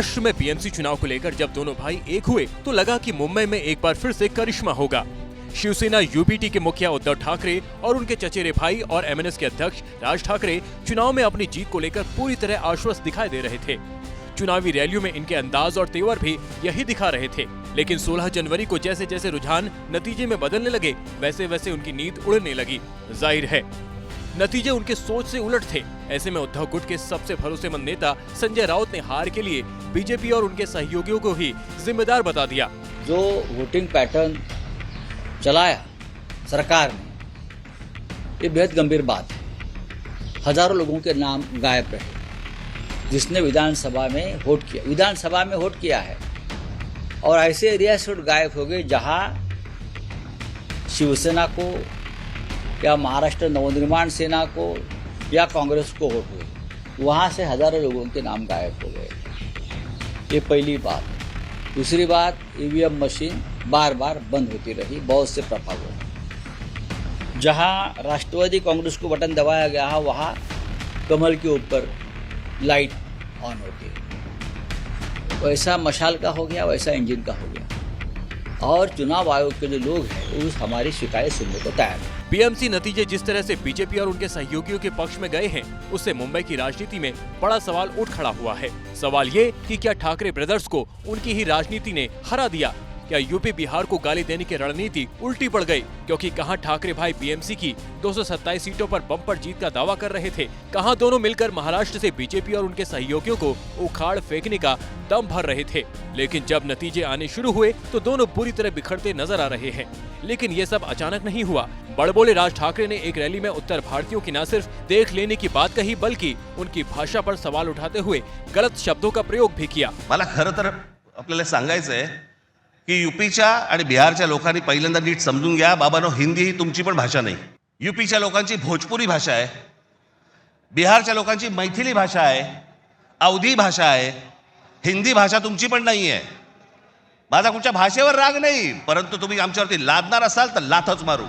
महाराष्ट्र में बीएमसी चुनाव को लेकर जब दोनों भाई एक हुए तो लगा कि मुंबई में एक बार फिर से करिश्मा होगा। शिवसेना यूपीटी के मुखिया उद्धव ठाकरे और उनके चचेरे भाई और एमएनएस के अध्यक्ष राज ठाकरे चुनाव में अपनी जीत को लेकर पूरी तरह आश्वस्त दिखाई दे रहे थे। चुनावी रैलियों में इनके अंदाज और तेवर भी यही दिखा रहे थे। लेकिन 16 जनवरी को जैसे जैसे रुझान नतीजे में बदलने लगे वैसे वैसे उनकी नींद उड़ने लगी। जाहिर है नतीजे उनके सोच से उलट थे। ऐसे में उद्धव गुट के सबसे भरोसेमंद नेता संजय राउत ने हार के लिए बीजेपी और उनके सहयोगियों को ही जिम्मेदार बता दिया। जो वोटिंग पैटर्न चलाया सरकार ने, ये बेहद गंभीर बात है। हजारों लोगों के नाम गायब रहे जिसने विधानसभा में वोट किया है, और ऐसे एरिया से गायब हो गए जहां शिवसेना को या महाराष्ट्र नवनिर्माण सेना को या कांग्रेस को वोट हुए, वहां से हजारों लोगों के नाम गायब हो गए। ये पहली बात। दूसरी बात, ईवीएम मशीन बार बार बंद होती रही बहुत से प्रभावों। जहां राष्ट्रवादी कांग्रेस को बटन दबाया गया है वहां कमल के ऊपर लाइट ऑन होती है। वैसा मशाल का हो गया, वैसा इंजन का हो गया। और चुनाव आयोग के जो लोग हैं उस हमारी शिकायत सुनने को तैयार है। बीएमसी नतीजे जिस तरह से बीजेपी और उनके सहयोगियों के पक्ष में गए हैं, उससे मुंबई की राजनीति में बड़ा सवाल उठ खड़ा हुआ है। सवाल ये कि क्या ठाकरे ब्रदर्स को उनकी ही राजनीति ने हरा दिया? क्या यूपी बिहार को गाली देने की रणनीति उल्टी पड़ गई? क्योंकि कहां ठाकरे भाई बीएमसी की 227 सीटों पर बम्पर जीत का दावा कर रहे थे, कहां दोनों मिलकर महाराष्ट्र से बीजेपी और उनके सहयोगियों को उखाड़ फेंकने का दम भर रहे थे। लेकिन जब नतीजे आने शुरू हुए तो दोनों बुरी तरह बिखरते नजर आ रहे हैं। लेकिन ये सब अचानक नहीं हुआ। बड़बोले राज ठाकरे ने एक रैली में उत्तर भारतीयों की न सिर्फ देख लेने की बात कही, बल्कि उनकी भाषा पर सवाल उठाते हुए गलत शब्दों का प्रयोग भी किया। मला खरं तर आपल्याला सांगायचंय की यूपीच्या आणि बिहारच्या लोकांनी पहिल्यांदा नीट समजून घ्या, बाबांनो, हिंदी ही तुमची पण भाषा नाही। यूपीच्या लोकांची भोजपुरी भाषा आहे, बिहारच्या लोकांची मैथिली भाषा आहे, अवधी भाषा आहे, हिंदी भाषा तुमची पण नाही आहे। माझा कुठच्या भाषेवर राग नाही, परंतु तुम्ही आमच्यावरती लादणार असाल तर लाथच मारू।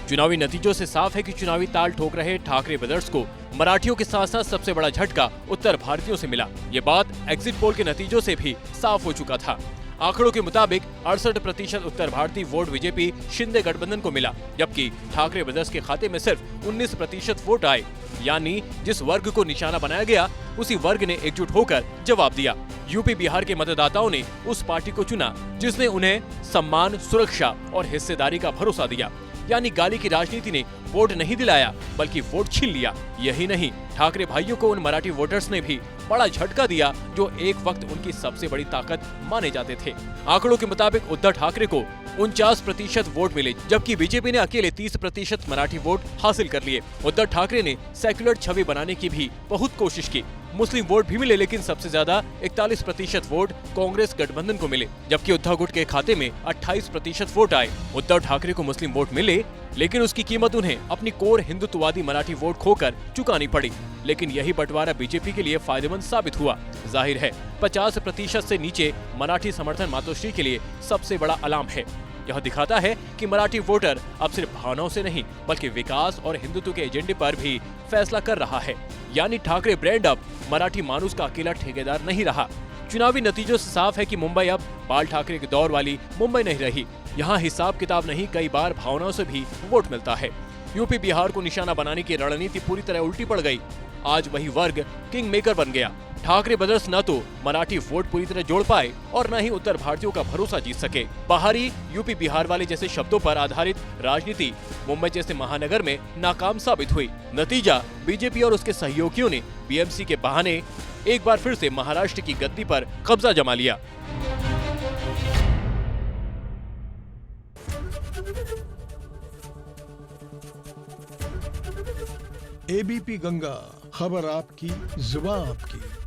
चुनावी नतीजों से साफ है कि चुनावी ताल ठोक रहे ठाकरे ब्रदर्स को मराठियों के साथ साथ सबसे बड़ा झटका उत्तर भारतीयों से मिला। ये बात एग्जिट पोल के नतीजों से भी साफ हो चुका था। आंकड़ों के मुताबिक 68% उत्तर भारतीय वोट बीजेपी शिंदे गठबंधन को मिला, जबकि ठाकरे ब्रदर्स के खाते में सिर्फ 19% वोट आए। यानी जिस वर्ग को निशाना बनाया गया उसी वर्ग ने एकजुट होकर जवाब दिया। यूपी बिहार के मतदाताओं ने उस पार्टी को चुना जिसने उन्हें सम्मान, सुरक्षा और हिस्सेदारी का भरोसा दिया। यानी गाली की राजनीति ने वोट नहीं दिलाया बल्कि वोट छीन लिया। यही नहीं, ठाकरे भाइयों को उन मराठी वोटर्स ने भी बड़ा झटका दिया जो एक वक्त उनकी सबसे बड़ी ताकत माने जाते थे। आंकड़ों के मुताबिक उद्धव ठाकरे को 49% वोट मिले, जबकि बीजेपी ने अकेले 30% मराठी वोट हासिल कर लिए। उद्धव ठाकरे ने सेक्युलर छवि बनाने की भी बहुत कोशिश की। मुस्लिम वोट भी मिले, लेकिन सबसे ज्यादा 41% वोट कांग्रेस गठबंधन को मिले, जबकि उद्धव गुट के खाते में 28% वोट आए। उद्धव ठाकरे को मुस्लिम वोट मिले, लेकिन उसकी कीमत उन्हें अपनी कोर हिंदुत्ववादी मराठी वोट खोकर चुकानी पड़ी। लेकिन यही बंटवारा बीजेपी के लिए फायदेमंद साबित हुआ। जाहिर है 50% से नीचे मराठी समर्थन मातोश्री के लिए सबसे बड़ा अलार्म है। यह दिखाता है कि मराठी वोटर अब सिर्फ भावनाओं से नहीं बल्कि विकास और हिंदुत्व के एजेंडे पर भी फैसला कर रहा है। यानी ठाकरे ब्रांड अब मराठी मानुस का अकेला ठेकेदार नहीं रहा। चुनावी नतीजों से साफ है कि मुंबई अब बाल ठाकरे के दौर वाली मुंबई नहीं रही। यहाँ हिसाब किताब नहीं, कई बार भावनाओं से भी वोट मिलता है। यूपी बिहार को निशाना बनाने की रणनीति पूरी तरह उल्टी पड़ गई। आज वही वर्ग किंग मेकर बन गया। ठाकरे ब्रदर्स न तो मराठी वोट पूरी तरह जोड़ पाए और न ही उत्तर भारतीयों का भरोसा जीत सके। बाहरी यूपी बिहार वाले जैसे शब्दों पर आधारित राजनीति मुंबई जैसे महानगर में नाकाम साबित हुई। नतीजा, बीजेपी और उसके सहयोगियों ने बीएमसी के बहाने एक बार फिर से महाराष्ट्र की गद्दी पर कब्जा जमा लिया। एबीपी गंगा, खबर आपकी, जुबान आपकी।